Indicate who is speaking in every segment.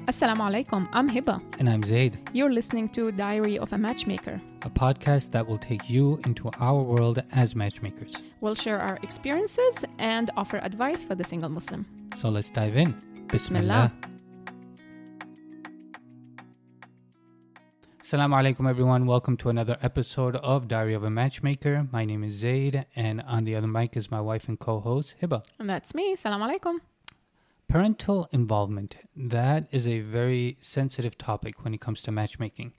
Speaker 1: Assalamu alaikum, I'm Hiba.
Speaker 2: And I'm Zaid,
Speaker 1: You're listening to Diary of a Matchmaker.
Speaker 2: a podcast that will take you into our world as matchmakers.
Speaker 1: We'll share our experiences and offer advice for the single Muslim.
Speaker 2: So let's dive in.
Speaker 1: Bismillah.
Speaker 2: Assalamu alaikum everyone, welcome to another episode of Diary of a Matchmaker. My name is Zaid, and on the other mic is my wife and co-host, Hiba.
Speaker 1: And that's me. Assalamu alaikum.
Speaker 2: Parental involvement, that is a very sensitive topic when it comes to matchmaking.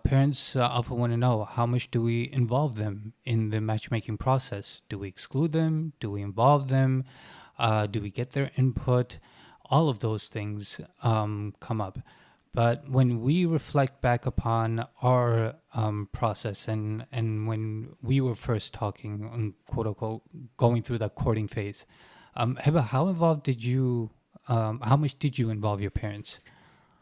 Speaker 2: Parents often want to know, how much do we involve them in the matchmaking process? Do we exclude them? Do we involve them? Do we get their input? All of those things come up. But when we reflect back upon our process and when we were first talking, quote unquote, going through that courting phase, Hiba, how much did you involve your parents?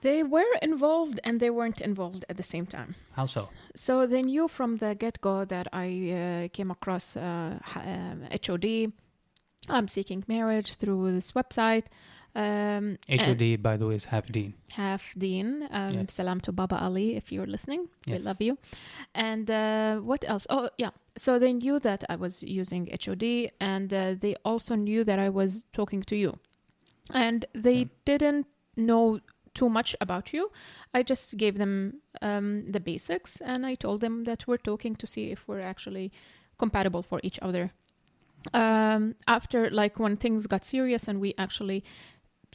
Speaker 1: They were involved and they weren't involved at the same time.
Speaker 2: How so?
Speaker 1: So they knew from the get-go that I came across HOD. I'm seeking marriage through this website.
Speaker 2: HOD, by the way, is half Deen.
Speaker 1: Half Deen.
Speaker 2: Yes.
Speaker 1: Salam to Baba Ali if you're listening.
Speaker 2: Yes.
Speaker 1: We love you. And what else? Oh, yeah. So they knew that I was using HOD, and they also knew that I was talking to you. And they didn't know too much about you. I just gave them the basics, and I told them that we're talking to see if we're actually compatible for each other. After, like, when things got serious and we actually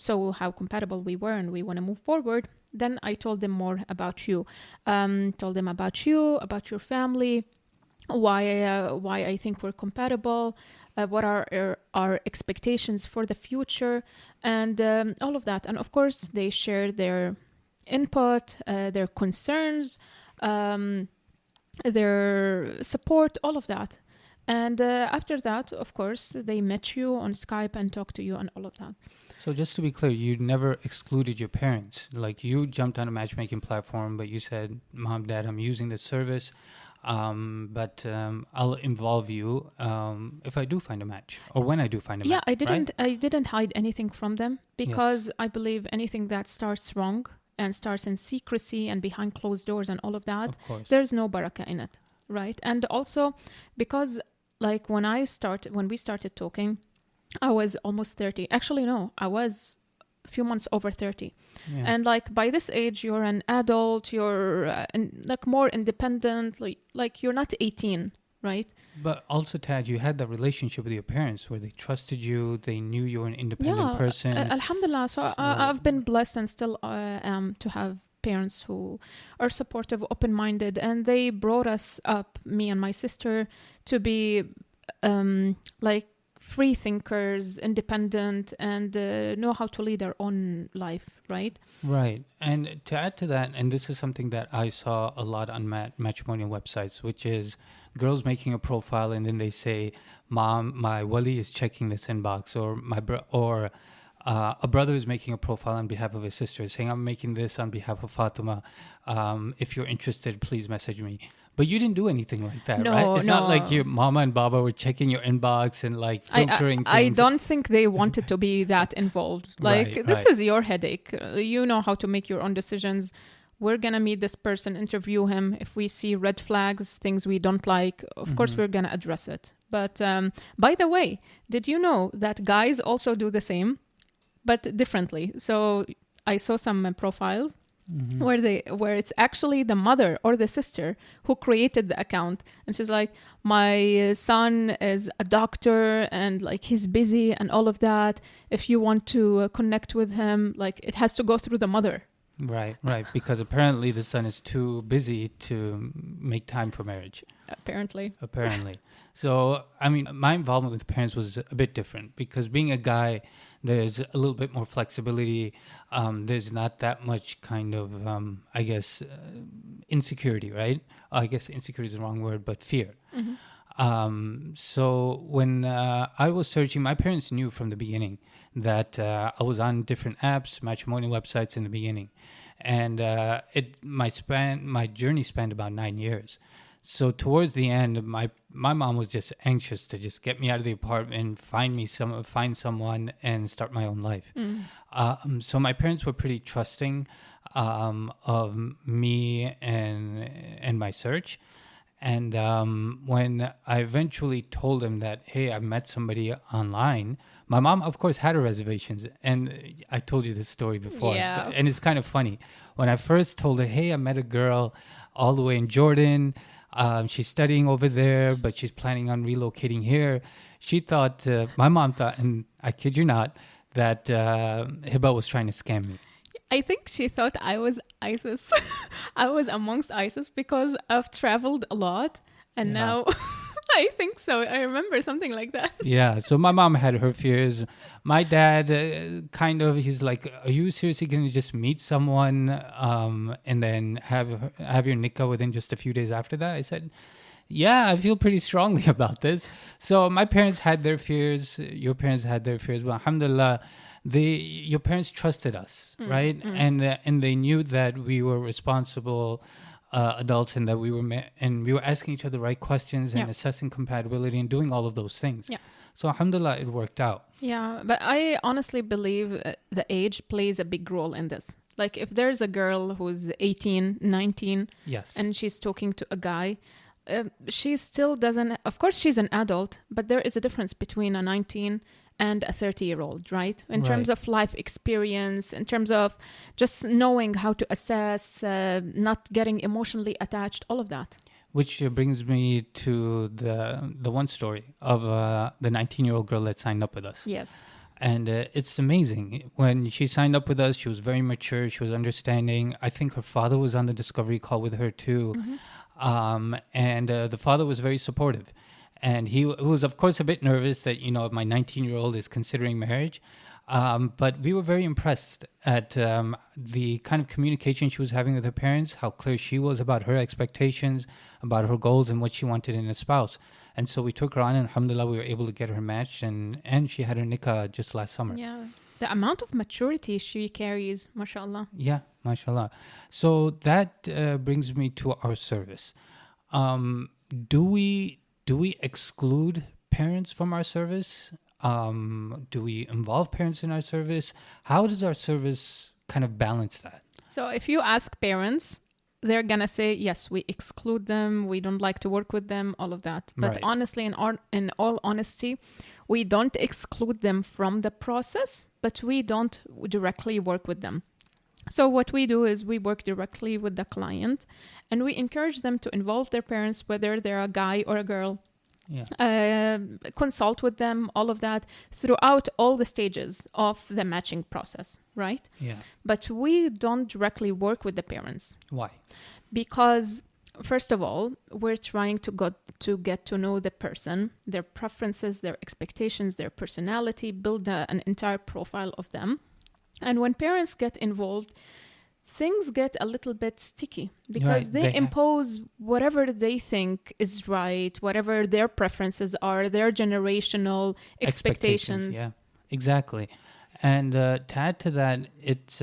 Speaker 1: saw how compatible we were and we want to move forward, then I told them more about you. Told them about you, about your family, why I think we're compatible, what are our expectations for the future, and all of that. And of course, they shared their input, their concerns, their support, all of that. And after that, of course, they met you on Skype and talked to you and all of that.
Speaker 2: So just to be clear, you never excluded your parents. Like, you jumped on a matchmaking platform, but you said, Mom, Dad, I'm using this service, but I'll involve you if I do find a match, or when I do find a match.
Speaker 1: Yeah, I didn't.
Speaker 2: Right?
Speaker 1: I didn't hide anything from them because I believe anything that starts wrong and starts in secrecy and behind closed doors and all of that,
Speaker 2: Of course.
Speaker 1: there's no barakah in it, right? And also because, like, when we started talking, I was almost 30. Actually, no, I was a few months over 30.
Speaker 2: Yeah.
Speaker 1: And like by this age, you're an adult, you're like more independent, like you're not 18, right?
Speaker 2: But also, Tad, you had that relationship with your parents where they trusted you, they knew you were an independent person.
Speaker 1: Alhamdulillah. So I've been blessed and still am to have parents who are supportive, open-minded, and they brought us up, me and my sister, to be like free thinkers, independent, and know how to lead our own life, right?
Speaker 2: Right. And to add to that, and this is something that I saw a lot on matrimonial websites, which is girls making a profile and then they say, Mom, my wali is checking this inbox, or a brother is making a profile on behalf of his sister, saying, I'm making this on behalf of Fatima. If you're interested, please message me. But you didn't do anything like that, right? It's not like your mama and baba were checking your inbox and like filtering things.
Speaker 1: I don't think they wanted to be that involved. Like, this is your headache. You know how to make your own decisions. We're going to meet this person, interview him. If we see red flags, things we don't like, of course, we're going to address it. But by the way, did you know that guys also do the same, but differently? So I saw some profiles where it's actually the mother or the sister who created the account, and she's like, my son is a doctor and like he's busy and all of that. If you want to connect with him, like it has to go through the mother.
Speaker 2: Right, because apparently the son is too busy to make time for marriage.
Speaker 1: Apparently.
Speaker 2: So, I mean, my involvement with parents was a bit different because being a guy, there's a little bit more flexibility. There's not that much kind of, insecurity, right? I guess insecurity is the wrong word, but fear. So when I was searching, my parents knew from the beginning that I was on different apps, matrimonial websites in the beginning. And my journey spanned about 9 years. So towards the end, my my mom was just anxious to just get me out of the apartment, find someone, and start my own life. So my parents were pretty trusting of me and my search. And when I eventually told them that, hey, I met somebody online, my mom, of course, had her reservations. And I told you this story before.
Speaker 1: Yeah.
Speaker 2: And it's kind of funny. When I first told her, hey, I met a girl all the way in Jordan. She's studying over there, but she's planning on relocating here. She thought, my mom thought, and I kid you not, that Hiba was trying to scam me.
Speaker 1: I think she thought I was ISIS. I was amongst ISIS because I've traveled a lot. And now I think so. I remember something like that.
Speaker 2: Yeah. So my mom had her fears. My dad, he's like, are you seriously going to just meet someone and then have your nikah within just a few days after that? I said, yeah, I feel pretty strongly about this. So my parents had their fears. Your parents had their fears. But alhamdulillah, your parents trusted us, right? And they knew that we were responsible adults and that we were asking each other the right questions and assessing compatibility and doing all of those things.
Speaker 1: Yeah.
Speaker 2: So alhamdulillah, it worked out.
Speaker 1: Yeah, but I honestly believe the age plays a big role in this. Like if there's a girl who's 18, 19,
Speaker 2: yes,
Speaker 1: and she's talking to a guy, she still doesn't, of course she's an adult, but there is a difference between a 19 and a 30-year-old, right? In terms of life experience, in terms of just knowing how to assess, not getting emotionally attached, all of that.
Speaker 2: Which brings me to the one story of the 19-year-old girl that signed up with us.
Speaker 1: Yes.
Speaker 2: And it's amazing. When she signed up with us, she was very mature. She was understanding. I think her father was on the discovery call with her too. And the father was very supportive. And he was, of course, a bit nervous that, my 19-year-old is considering marriage. But we were very impressed at the kind of communication she was having with her parents, how clear she was about her expectations, about her goals and what she wanted in a spouse. And so we took her on, and alhamdulillah, we were able to get her matched, and she had her nikah just last summer.
Speaker 1: Yeah. The amount of maturity she carries, mashallah.
Speaker 2: Yeah, mashallah. So that brings me to our service. Do we exclude parents from our service? Do we involve parents in our service? How does our service kind of balance that?
Speaker 1: So if you ask parents, they're going to say, yes, we exclude them. We don't like to work with them, all of that. But honestly, in all honesty, we don't exclude them from the process, but we don't directly work with them. So what we do is we work directly with the client, and we encourage them to involve their parents, whether they're a guy or a girl. Yeah. Consult with them, all of that, throughout all the stages of the matching process, right?
Speaker 2: Yeah.
Speaker 1: But we don't directly work with the parents.
Speaker 2: Why?
Speaker 1: Because, first of all, we're trying to get to know the person, their preferences, their expectations, their personality, build an entire profile of them. And when parents get involved, things get a little bit sticky because they impose whatever they think is right, whatever their preferences are, their generational expectations.
Speaker 2: Yeah, exactly. And to add to that, it's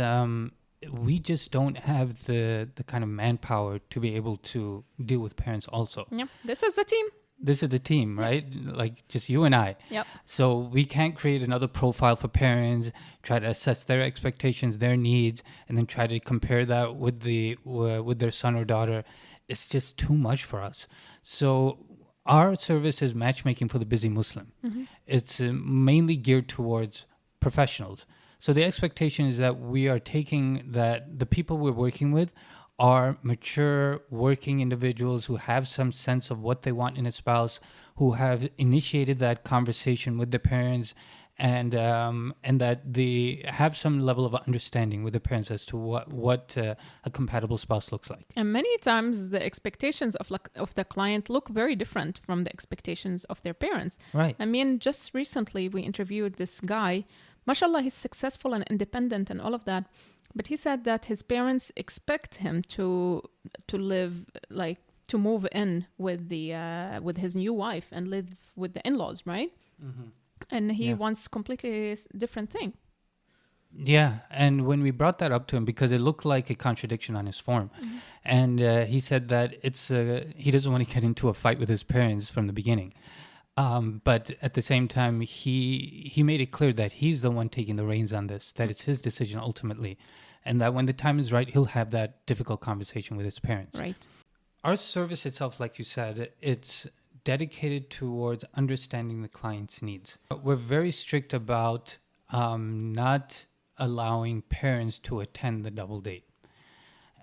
Speaker 2: we just don't have the kind of manpower to be able to deal with parents also.
Speaker 1: Yeah, this is the team.
Speaker 2: This is the team, right? Like just you and I.
Speaker 1: Yep.
Speaker 2: So we can't create another profile for parents, try to assess their expectations, their needs, and then try to compare that with their son or daughter. It's just too much for us. So our service is matchmaking for the busy Muslim. Mm-hmm. It's mainly geared towards professionals. So the expectation is that we are taking that the people we're working with are mature working individuals who have some sense of what they want in a spouse, who have initiated that conversation with their parents, and that they have some level of understanding with the parents as to what a compatible spouse looks like.
Speaker 1: And many times the expectations of the client look very different from the expectations of their parents.
Speaker 2: Right.
Speaker 1: I mean, just recently we interviewed this guy. Mashallah, he's successful and independent and all of that. But he said that his parents expect him to live, like to move in with with his new wife and live with the in-laws, right? Mm-hmm. And he wants completely different thing.
Speaker 2: Yeah, and when we brought that up to him, because it looked like a contradiction on his form,
Speaker 1: Mhm.
Speaker 2: and he said that he doesn't want to get into a fight with his parents from the beginning. But at the same time, he made it clear that he's the one taking the reins on this, that it's his decision ultimately, and that when the time is right, he'll have that difficult conversation with his parents.
Speaker 1: Right.
Speaker 2: Our service itself, like you said, it's dedicated towards understanding the client's needs. We're very strict about not allowing parents to attend the double date.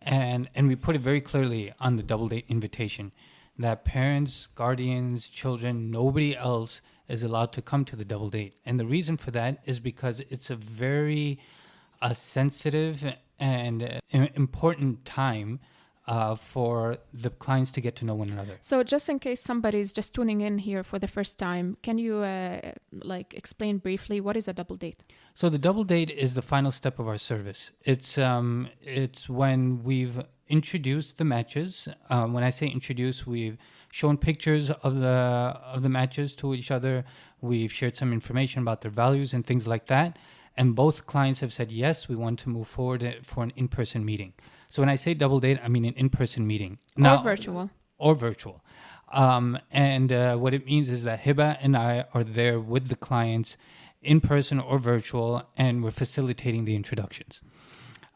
Speaker 2: And we put it very clearly on the double date invitation that parents, guardians, children, nobody else is allowed to come to the double date. And the reason for that is because it's a very sensitive and important time for the clients to get to know one another.
Speaker 1: So just in case somebody's just tuning in here for the first time, can you explain briefly what is a double date?
Speaker 2: So the double date is the final step of our service. It's when we've introduced the matches. When I say introduce, we've shown pictures of the matches to each other. We've shared some information about their values and things like that. And both clients have said, yes, we want to move forward for an in-person meeting. So when I say double date, I mean an in-person meeting.
Speaker 1: Or virtual.
Speaker 2: Or virtual. And what it means is that Hiba and I are there with the clients in person or virtual, and we're facilitating the introductions.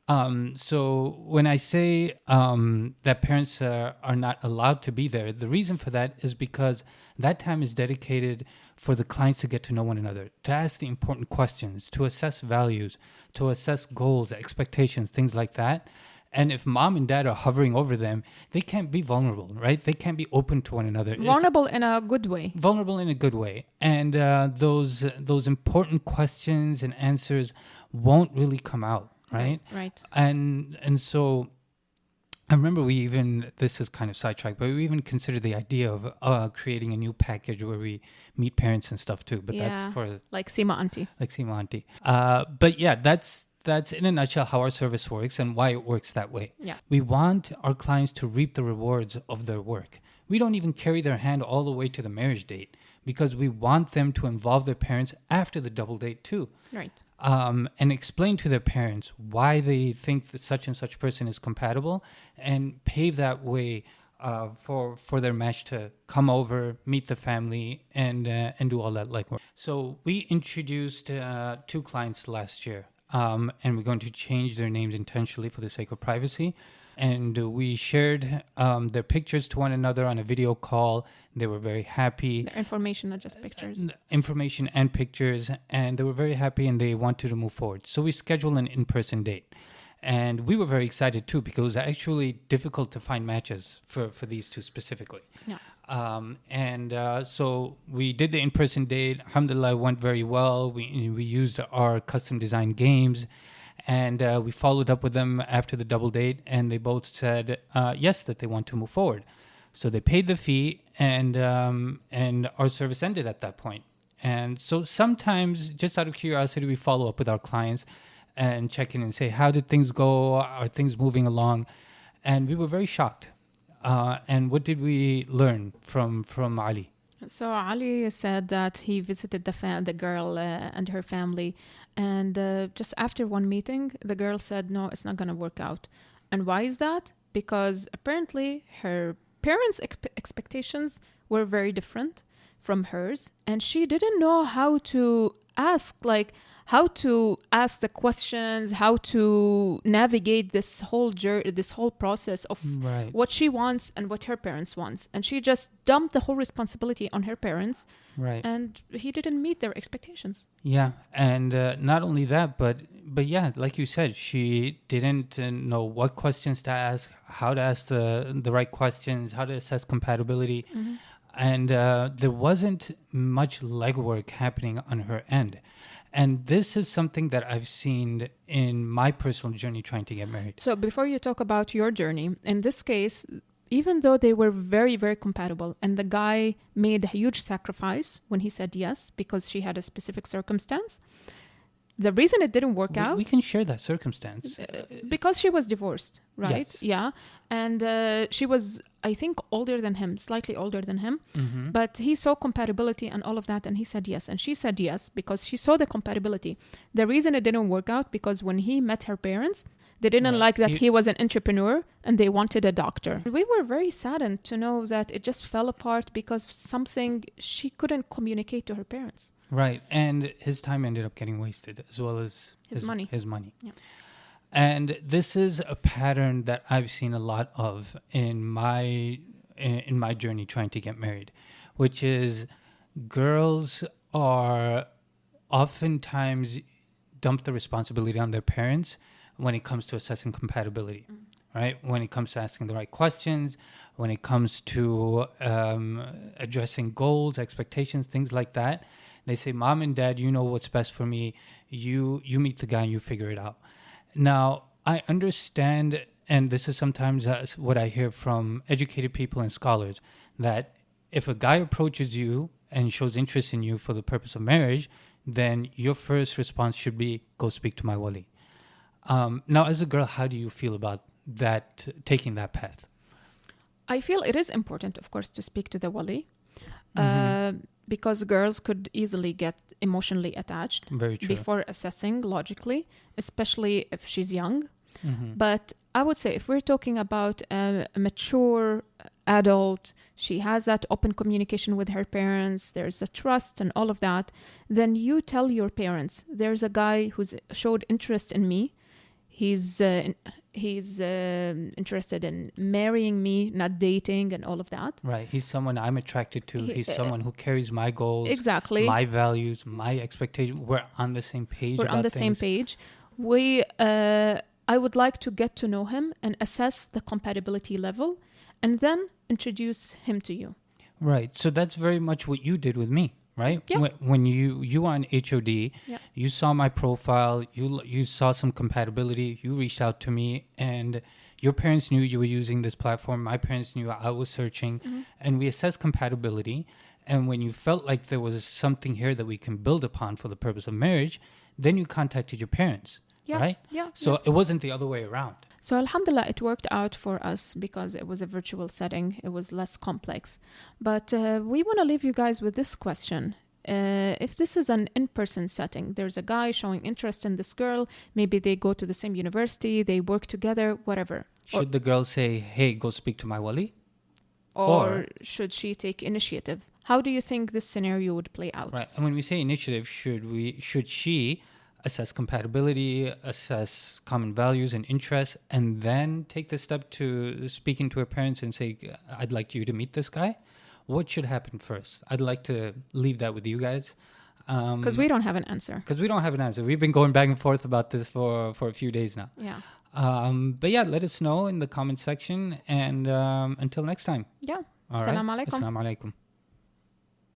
Speaker 2: So when I say that parents are not allowed to be there, the reason for that is because that time is dedicated for the clients to get to know one another, to ask the important questions, to assess values, to assess goals, expectations, things like that. And if mom and dad are hovering over them, they can't be vulnerable, right? They can't be open to one another.
Speaker 1: Vulnerable in a good way.
Speaker 2: Vulnerable in a good way. And those important questions and answers won't really come out, right?
Speaker 1: Right.
Speaker 2: And so I remember this is kind of sidetracked, but we even considered the idea of creating a new package where we meet parents and stuff too. But that's for...
Speaker 1: Like Sima Auntie.
Speaker 2: But yeah, that's in a nutshell how our service works and why it works that way.
Speaker 1: Yeah.
Speaker 2: We want our clients to reap the rewards of their work. We don't even carry their hand all the way to the marriage date because we want them to involve their parents after the double date too.
Speaker 1: Right.
Speaker 2: And explain to their parents why they think that such and such person is compatible and pave that way for their match to come over, meet the family, and do all that like work. So we introduced 2 clients last year. And we're going to change their names intentionally for the sake of privacy. And we shared their pictures to one another on a video call. They were very happy.
Speaker 1: The information, not just pictures.
Speaker 2: Information and pictures. And they were very happy and they wanted to move forward. So we scheduled an in-person date. And we were very excited too because it was actually difficult to find matches for these 2 specifically.
Speaker 1: Yeah.
Speaker 2: So we did the in-person date. Alhamdulillah, it went very well. We used our custom designed games, and we followed up with them after the double date, and they both said yes, that they want to move forward. So they paid the fee, and our service ended at that point. And so sometimes, just out of curiosity, we follow up with our clients and check in and say, how did things go? Are things moving along? And we were very shocked. And what did we learn from Ali?
Speaker 1: So Ali said that he visited the girl and her family, and just after one meeting, the girl said, "No, it's not going to work out." And why is that? Because apparently her parents' expectations were very different from hers, and she didn't know how to ask the questions, how to navigate this whole process of
Speaker 2: right.
Speaker 1: what she wants and what her parents want. And she just dumped the whole responsibility on her parents.
Speaker 2: Right.
Speaker 1: And he didn't meet their expectations.
Speaker 2: Yeah. And not only that, but yeah, like you said, she didn't know what questions to ask, how to ask the right questions, how to assess compatibility.
Speaker 1: Mm-hmm.
Speaker 2: And there wasn't much legwork happening on her end. And this is something that I've seen in my personal journey trying to get married.
Speaker 1: So before you talk about your journey, in this case, even though they were very, very compatible and the guy made a huge sacrifice when he said yes because she had a specific circumstance, the reason it didn't work out,
Speaker 2: we can share that circumstance.
Speaker 1: because she was divorced, right?
Speaker 2: Yes.
Speaker 1: Yeah. And she was, I think, older than him, slightly older than him.
Speaker 2: Mm-hmm.
Speaker 1: But he saw compatibility and all of that, and he said yes. And she said yes because she saw the compatibility. The reason it didn't work out because when he met her parents, they didn't
Speaker 2: Right.
Speaker 1: like that he was an entrepreneur and they wanted a doctor. We were very saddened to know that it just fell apart because of something she couldn't communicate to her parents.
Speaker 2: Right. And his time ended up getting wasted as well as
Speaker 1: His money.
Speaker 2: His money.
Speaker 1: Yeah.
Speaker 2: And this is a pattern that I've seen a lot of in my journey trying to get married, which is girls are oftentimes dump the responsibility on their parents when it comes to assessing compatibility, right? When it comes to asking the right questions, when it comes to addressing goals, expectations, things like that. They say, Mom and Dad, you know what's best for me. You meet the guy and you figure it out. Now, I understand, and this is sometimes what I hear from educated people and scholars, that if a guy approaches you and shows interest in you for the purpose of marriage, then your first response should be, go speak to my wali. Now, as a girl, how do you feel about that, taking that path?
Speaker 1: I feel it is important, of course, to speak to the wali.
Speaker 2: Mm-hmm.
Speaker 1: Because girls could easily get emotionally attached
Speaker 2: Very true.
Speaker 1: before assessing logically, especially if she's young.
Speaker 2: Mm-hmm.
Speaker 1: But I would say if we're talking about a mature adult, she has that open communication with her parents, there's a trust and all of that, then you tell your parents, there's a guy who's showed interest in me. He's interested in marrying me, not dating and all of that.
Speaker 2: Right. He's someone I'm attracted to. He's someone who carries my goals,
Speaker 1: exactly,
Speaker 2: my values, my expectations. We're on the same page.
Speaker 1: We're on the same page. I would like to get to know him and assess the compatibility level and then introduce him to you.
Speaker 2: Right. So that's very much what you did with me, right?
Speaker 1: Yeah.
Speaker 2: When you were on HOD,
Speaker 1: Yeah.
Speaker 2: you saw my profile, you saw some compatibility, you reached out to me, and your parents knew you were using this platform. My parents knew I was searching, and we assessed compatibility. And when you felt like there was something here that we can build upon for the purpose of marriage, then you contacted your parents, right?
Speaker 1: Yeah.
Speaker 2: So it wasn't the other way around.
Speaker 1: So alhamdulillah, it worked out for us because it was a virtual setting. It was less complex. But we want to leave you guys with this question. If this is an in-person setting, there's a guy showing interest in this girl. Maybe they go to the same university. They work together, whatever.
Speaker 2: Should the girl say, hey, go speak to my wali?
Speaker 1: Or should she take initiative? How do you think this scenario would play out?
Speaker 2: Right. And when we say initiative, should she assess compatibility, assess common values and interests, and then take the step to speaking to her parents and say, I'd like you to meet this guy? What should happen first? I'd like to leave that with you guys.
Speaker 1: Because we don't have an answer.
Speaker 2: We've been going back and forth about this for a few days now.
Speaker 1: Yeah.
Speaker 2: But yeah, let us know in the comment section. And until next time.
Speaker 1: Yeah.
Speaker 2: All right.
Speaker 1: Assalamu alaikum.
Speaker 2: Assalamu alaikum.